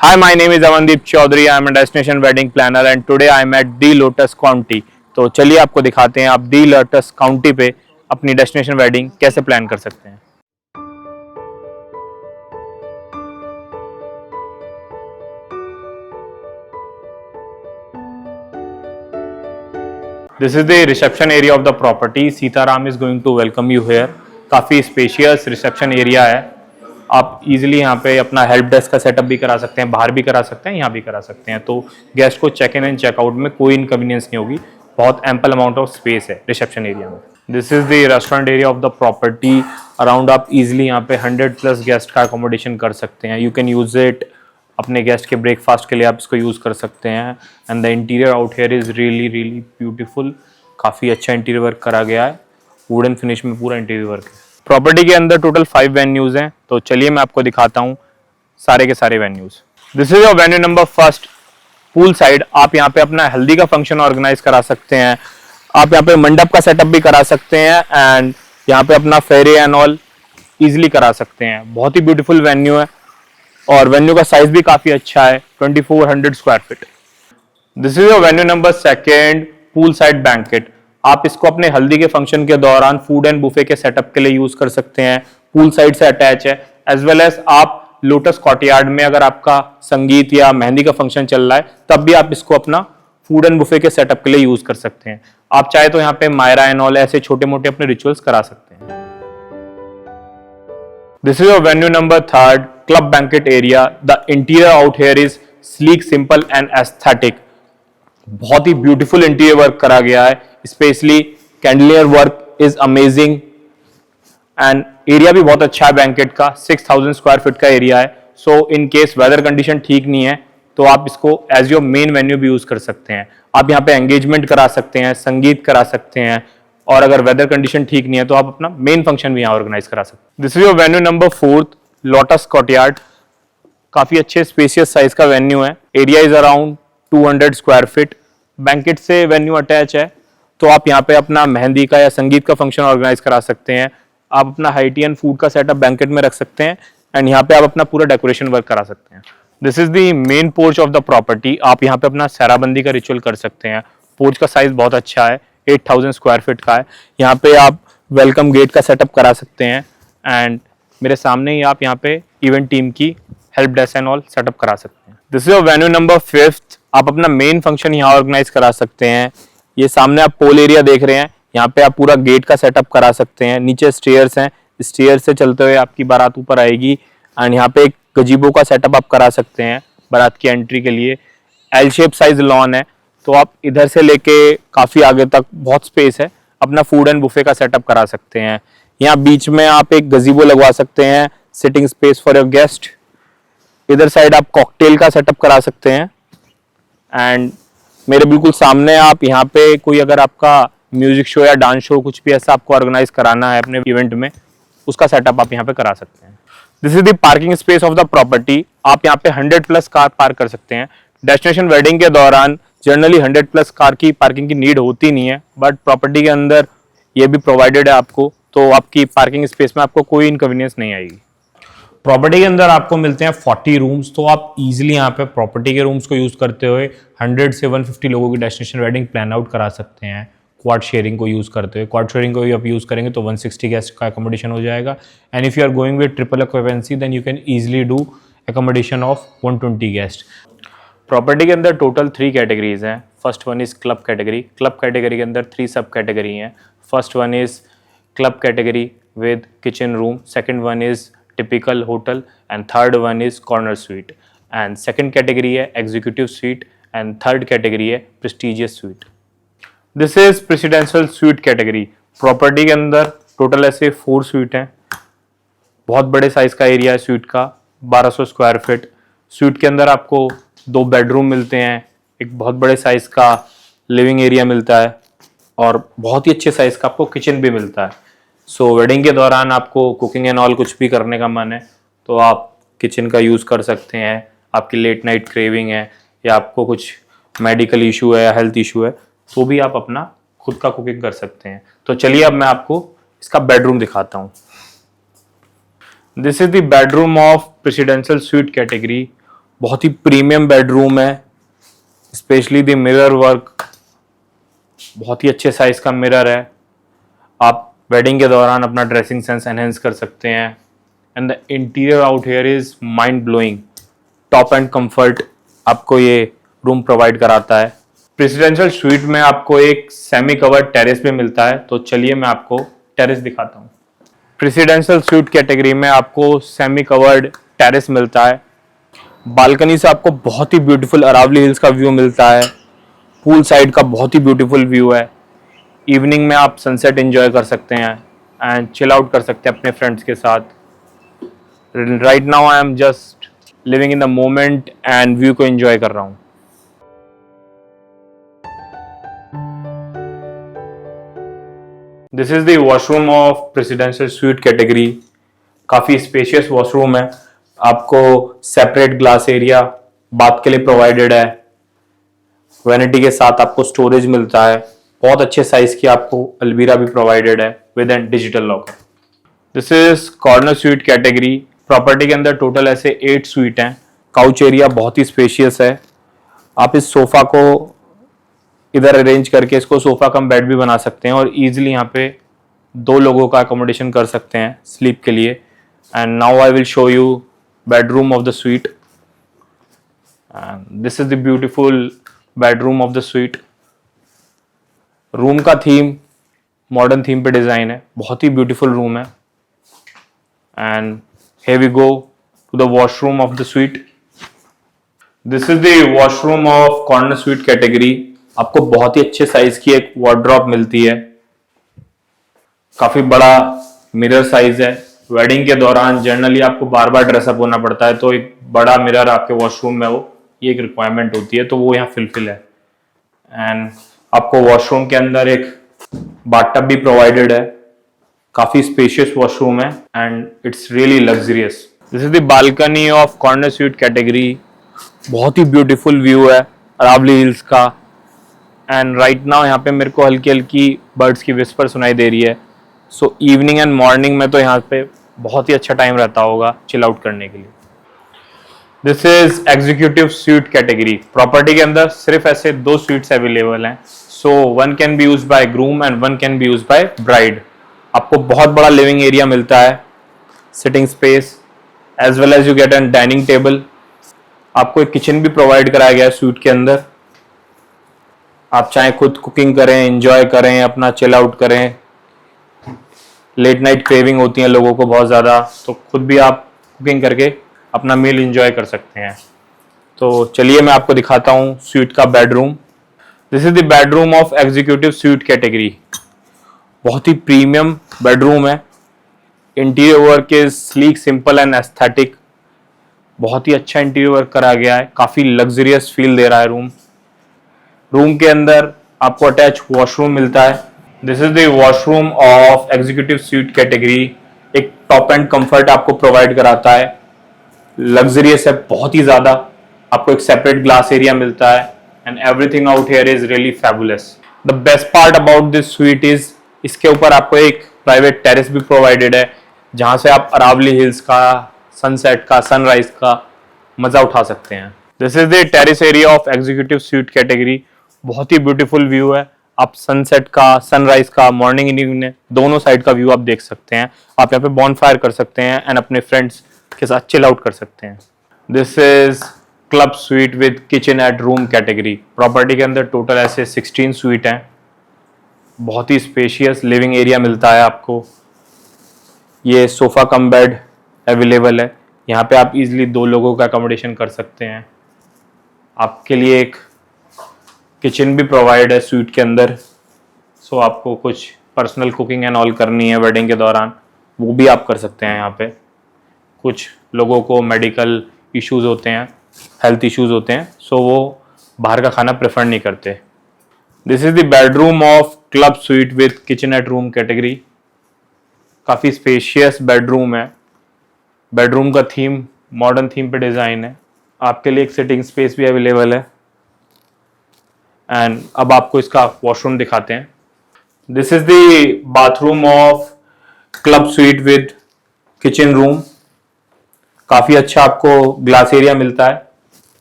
Hi, my name is Amandeep Chaudhary. I am a destination wedding planner and today I am at D Lotus County. तो चलिए आपको दिखाते हैं आप D Lotus County पे अपनी डेस्टिनेशन वेडिंग कैसे प्लान कर सकते हैं। This is the reception area of the property. Sitaram is going to welcome you here. काफ़ी स्पेशियस रिसेप्शन एरिया है। आप इजीली यहाँ पे अपना हेल्प डेस्क का सेटअप भी करा सकते हैं, बाहर भी करा सकते हैं, यहाँ भी करा सकते हैं। तो गेस्ट को चेक इन एंड चेकआउट में कोई इनकन्वीनियंस नहीं होगी। बहुत एम्पल अमाउंट ऑफ स्पेस है रिसेप्शन एरिया में। This is the restaurant area of the property. Around आप इजीली यहाँ पे 100+ गेस्ट का अकोमोडेशन कर सकते हैं। यू कैन यूज इट अपने गेस्ट के ब्रेकफास्ट के लिए, आप इसको यूज़ कर सकते हैं। And the interior out here is really really beautiful. काफ़ी अच्छा इंटीरियर वर्क करा गया है, वुडन फिनिश में पूरा इंटीरियर वर्क है। प्रॉपर्टी के अंदर टोटल 5 वेन्यूज़ हैं, तो चलिए मैं आपको दिखाता हूँ सारे के सारे venues. This is your venue number first, pool side. आप यहाँ पे अपना हल्दी का फंक्शन ऑर्गेनाइज करा सकते हैं। आप यहाँ पे मंडप का सेटअप भी करा सकते हैं एंड यहाँ पे अपना फेरे एंड ऑल ईजिली करा सकते हैं। बहुत ही ब्यूटीफुल वेन्यू है और वेन्यू का साइज भी काफ़ी अच्छा है, 2400 square feet. This is your venue number second, pool side banquet. आप इसको अपने हल्दी के फंक्शन के दौरान फूड एंड बुफे के सेटअप के लिए यूज कर सकते हैं। पूल साइड से अटैच है, एज वेल एज आप लोटस कॉर्टयार्ड में अगर आपका संगीत या मेहंदी का फंक्शन चल रहा है तब भी आप इसको अपना फूड एंड बुफे के सेटअप के लिए यूज कर सकते हैं। आप चाहे तो यहाँ पे मायरा एंड ऑल ऐसे छोटे मोटे अपने रिचुअल्स करा सकते हैं। This is your venue number third, club banquet area. The interior out here is sleek, simple and aesthetic. बहुत ही ब्यूटीफुल इंटीरियर वर्क करा गया है, specially chandelier work is amazing and area भी बहुत अच्छा है बैंकेट का। 6000 स्क्वायर फीट का एरिया है। सो इन केस वेदर कंडीशन ठीक नहीं है तो आप इसको एज योर मेन वेन्यू भी यूज कर सकते हैं। आप यहाँ पे एंगेजमेंट करा सकते हैं, संगीत करा सकते हैं और अगर वेदर कंडीशन ठीक नहीं है तो आप अपना मेन फंक्शन भी यहाँ ऑर्गेनाइज करा सकते हैं। This is your venue number fourth, lotus courtyard. काफी अच्छे स्पेशियस साइज का वेन्यू है। Area is around 200 square feet. Banquet से वेन्यू अटैच है तो आप यहाँ पे अपना मेहंदी का या संगीत का फंक्शन ऑर्गेनाइज करा सकते हैं। आप अपना हाइटियन फूड का सेटअप बैंकेट में रख सकते हैं एंड यहाँ पे आप अपना पूरा डेकोरेशन वर्क करा सकते हैं। This is the main porch of the property. आप यहाँ पे अपना सहराबंदी का रिचुअल कर सकते हैं। पोर्च का साइज बहुत अच्छा है, 8000 स्क्वायर फीट का है। यहाँ पे आप वेलकम गेट का सेटअप करा सकते हैं एंड मेरे सामने ही आप यहाँ पे इवेंट टीम की help desk and all setup करा सकते हैं। This is your venue number fifth. आप अपना मेन फंक्शन यहाँ ऑर्गेनाइज करा सकते हैं। ये सामने आप पोल एरिया देख रहे हैं, यहाँ पे आप पूरा गेट का सेटअप करा सकते हैं। नीचे स्टेयर्स हैं, स्टेयर से चलते हुए आपकी बारात ऊपर आएगी एंड यहाँ पे एक गजीबो का सेटअप आप करा सकते हैं बारात की एंट्री के लिए। एल शेप साइज लॉन है तो आप इधर से लेके काफी आगे तक बहुत स्पेस है, अपना फूड एंड बुफे का सेटअप करा सकते हैं। यहाँ बीच में आप एक गजीबो लगवा सकते हैं, sitting space for your guest. इधर साइड आप कॉकटेल का सेटअप करा सकते हैं एंड मेरे बिल्कुल सामने आप यहाँ पे कोई अगर आपका म्यूजिक शो या डांस शो कुछ भी ऐसा आपको ऑर्गेनाइज कराना है अपने इवेंट में, उसका सेटअप आप यहाँ पे करा सकते हैं। This is the parking space of the property. आप यहाँ पे 100+ कार पार्क कर सकते हैं। डेस्टिनेशन वेडिंग के दौरान जनरली 100+ कार की पार्किंग की नीड होती नहीं है, बट प्रॉपर्टी के अंदर ये भी प्रोवाइडेड है आपको, तो आपकी पार्किंग स्पेस में आपको कोई इनकन्वीनियंस नहीं आएगी। प्रॉपर्टी के अंदर आपको मिलते हैं 40 रूम्स, तो आप इजीली यहाँ पे प्रॉपर्टी के रूम्स को यूज करते हुए 100 से 150 लोगों की डेस्टिनेशन वेडिंग प्लान आउट करा सकते हैं। क्वाड शेयरिंग को यूज करते हुए, क्वाड शेयरिंग को भी आप यूज करेंगे तो 160 गेस्ट का अकोमोडेशन हो जाएगा। And if you are going with triple occupancy then you can easily do accommodation of 120 guest. Property के अंदर टोटल 3 कैटेगरीज हैं। First one is club category. Club category के अंदर 3 सब कैटेगरी हैं। First one is club category with kitchen room, second one is typical hotel and third one is corner suite and second category है executive suite and third category है prestigious suite। this is presidential suite category। Property के अंदर total ऐसे 4 suite हैं। बहुत बड़े size का area है suite का, 1200 स्क्वायर फीट। suite के अंदर आपको 2 बेडरूम मिलते हैं, एक बहुत बड़े साइज का लिविंग एरिया मिलता है और बहुत ही अच्छे साइज का आपको किचन भी मिलता है। सो वेडिंग के दौरान आपको कुकिंग एंड ऑल कुछ भी करने का मन है तो आप किचन का यूज़ कर सकते हैं। आपकी लेट नाइट क्रेविंग है या आपको कुछ मेडिकल इशू है या हेल्थ इशू है तो भी आप अपना खुद का कुकिंग कर सकते हैं। तो चलिए अब मैं आपको इसका बेडरूम दिखाता हूँ। This is the bedroom of presidential suite category. बहुत ही प्रीमियम बेडरूम है, स्पेशली द मिरर वर्क, बहुत ही अच्छे साइज का मिरर है। आप वेडिंग के दौरान अपना ड्रेसिंग सेंस एनहेंस कर सकते हैं। And the interior out here is mind blowing, top and comfort आपको ये रूम प्रोवाइड कराता है। प्रेसिडेंशियल स्वीट में आपको एक सेमी कवर्ड टेरेस भी मिलता है, तो चलिए मैं आपको टेरेस दिखाता हूँ। प्रेसिडेंशियल स्वीट कैटेगरी में आपको सेमी कवर्ड टेरेस मिलता है। बालकनी से आपको बहुत ही ब्यूटीफुल अरावली हिल्स का व्यू मिलता है। पूल साइड का बहुत ही ब्यूटीफुल व्यू है। इवनिंग में आप सनसेट एंजॉय कर सकते हैं एंड चिल आउट कर सकते हैं अपने फ्रेंड्स के साथ। Right now I am just living in the moment and view को एंजॉय कर रहा हूँ। This is the washroom of presidential suite category. काफी स्पेशियस वॉशरूम है। आपको सेपरेट ग्लास एरिया बाथ के लिए प्रोवाइडेड है। वैनिटी के साथ आपको स्टोरेज मिलता है। बहुत अच्छे साइज की आपको अलमीरा भी प्रोवाइडेड है with an digital locker. This is corner suite category. Property के अंदर टोटल ऐसे 8 स्वीट हैं। काउच एरिया बहुत ही स्पेशियस है। आप इस सोफा को इधर अरेंज करके इसको सोफा कम बेड भी बना सकते हैं और इजीली यहाँ पे 2 लोगों का अकोमोडेशन कर सकते हैं स्लीप के लिए। And now I will show you bedroom of the sweet. This is the beautiful bedroom of the sweet. Room का थीम मॉडर्न थीम पे डिजाइन है। बहुत ही ब्यूटीफुल रूम है। And here we go to the washroom of the suite. This is the washroom of corner suite category. आपको बहुत ही अच्छे size की एक वार्डरोब मिलती है। काफी बड़ा मिरर साइज है। वेडिंग के दौरान जनरली आपको बार बार ड्रेसअप होना पड़ता है, तो एक बड़ा मिरर आपके वॉशरूम में हो, ये एक रिक्वायरमेंट होती है, तो वो यहाँ फिलफिल है। एंड आपको वॉशरूम के अंदर एक बाथटब भी प्रोवाइडेड है। काफी स्पेशियस वॉशरूम है and it's really luxurious. This is the balcony of corner suite category. बहुत ही ब्यूटीफुल व्यू है अरावली हिल्स का। एंड राइट नाउ यहाँ पे मेरे को हल्की हल्की बर्ड्स की विस्पर सुनाई दे रही है। सो इवनिंग एंड मॉर्निंग में तो यहाँ पे बहुत ही अच्छा टाइम रहता होगा चिल आउट करने के लिए। This is executive suite category. Property के अंदर सिर्फ ऐसे 2 स्वीट्स अवेलेबल हैं। So one can be used by groom and one can be used by bride. आपको बहुत बड़ा लिविंग एरिया मिलता है, sitting space, as well as you get an dining table. आपको एक किचन भी प्रोवाइड कराया गया है स्वीट के अंदर। आप चाहे खुद कुकिंग करें, एंजॉय करें, अपना चिल आउट करें। लेट नाइट क्रेविंग होती है लोगों को बहुत ज़्यादा, तो खुद भी आप कुकिंग करके अपना मील एंजॉय कर सकते हैं। तो चलिए मैं आपको दिखाता हूँ स्वीट का bedroom. This is the bedroom of executive suite category. बहुत ही प्रीमियम बेडरूम है। Interior work is sleek, simple and aesthetic. बहुत ही अच्छा इंटीरियर वर्क करा गया है। काफी लग्जरियस फील दे रहा है रूम। रूम के अंदर आपको अटैच वॉशरूम मिलता है। This is the washroom of executive suite category. एक टॉप एंड कंफर्ट आपको प्रोवाइड कराता है। लग्जरियस है बहुत ही ज्यादा। आपको एक सेपरेट ग्लास एरिया मिलता है and everything out here is really fabulous. The best part about this sweet is इसके ऊपर आपको एक प्राइवेट टेरेस भी प्रोवाइडेड है, जहां से आप अरावली हिल्स का, सनसेट का, सनराइज का मजा उठा सकते हैं। This is the terrace area of executive suite category. बहुत ही ब्यूटीफुल व्यू है। आप सनसेट का, सनराइज का, मॉर्निंग इवनिंग दोनों साइड का व्यू आप देख सकते हैं। आप यहाँ पे बॉनफायर कर सकते हैं एंड अपने फ्रेंड्स के साथ चिल आउट कर सकते हैं। This is club sweet with kitchen at room category. Property के अंदर टोटल ऐसे 16 स्वीट हैं। बहुत ही स्पेशियस लिविंग एरिया मिलता है आपको। ये सोफा कम बेड अवेलेबल है। यहाँ पे आप इजीली 2 लोगों का अकोमोडेशन कर सकते हैं। आपके लिए एक किचन भी प्रोवाइड है स्वीट के अंदर। सो आपको कुछ पर्सनल कुकिंग एंड ऑल करनी है वेडिंग के दौरान, वो भी आप कर सकते हैं यहाँ पे। कुछ लोगों को मेडिकल इश्यूज होते हैं, हेल्थ इश्यूज होते हैं, सो वो बाहर का खाना प्रेफर नहीं करते। This is the bedroom of club sweet with kitchen at room category. काफ़ी स्पेशियस बेडरूम है। बेडरूम का थीम मॉडर्न थीम पे डिज़ाइन है। आपके लिए एक सिटिंग स्पेस भी अवेलेबल है। एंड अब आपको इसका वॉशरूम दिखाते हैं। This is the bathroom of club sweet with kitchen room. काफ़ी अच्छा आपको ग्लास एरिया मिलता है।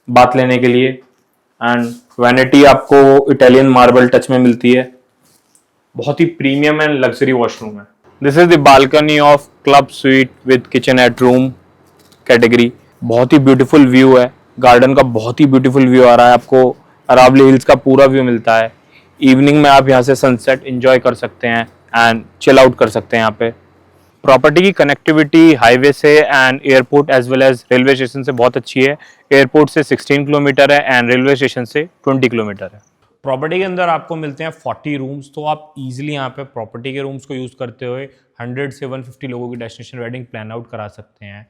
बात लेने के लिए। एंड वैनिटी आपको इटालियन मार्बल टच में मिलती है। बहुत ही प्रीमियम एंड लग्जरी वॉशरूम है। This is the balcony of club sweet with kitchen at room category. बहुत ही ब्यूटीफुल व्यू है, गार्डन का बहुत ही ब्यूटीफुल व्यू आ रहा है आपको। अरावली हिल्स का पूरा व्यू मिलता है। इवनिंग में आप यहाँ से सनसेट एंजॉय कर सकते हैं एंड चिल आउट कर सकते हैं यहाँ पे। प्रॉपर्टी की कनेक्टिविटी हाईवे से and airport as well as railway station से बहुत अच्छी है। एयरपोर्ट से 16 किलोमीटर है एंड रेलवे स्टेशन से 20 किलोमीटर है। प्रॉपर्टी के अंदर आपको मिलते हैं 40 रूम्स, तो आप इजीली यहाँ पे प्रॉपर्टी के रूम्स को यूज़ करते हुए 100 से 150 लोगों की डेस्टिनेशन वेडिंग प्लान आउट करा सकते हैं।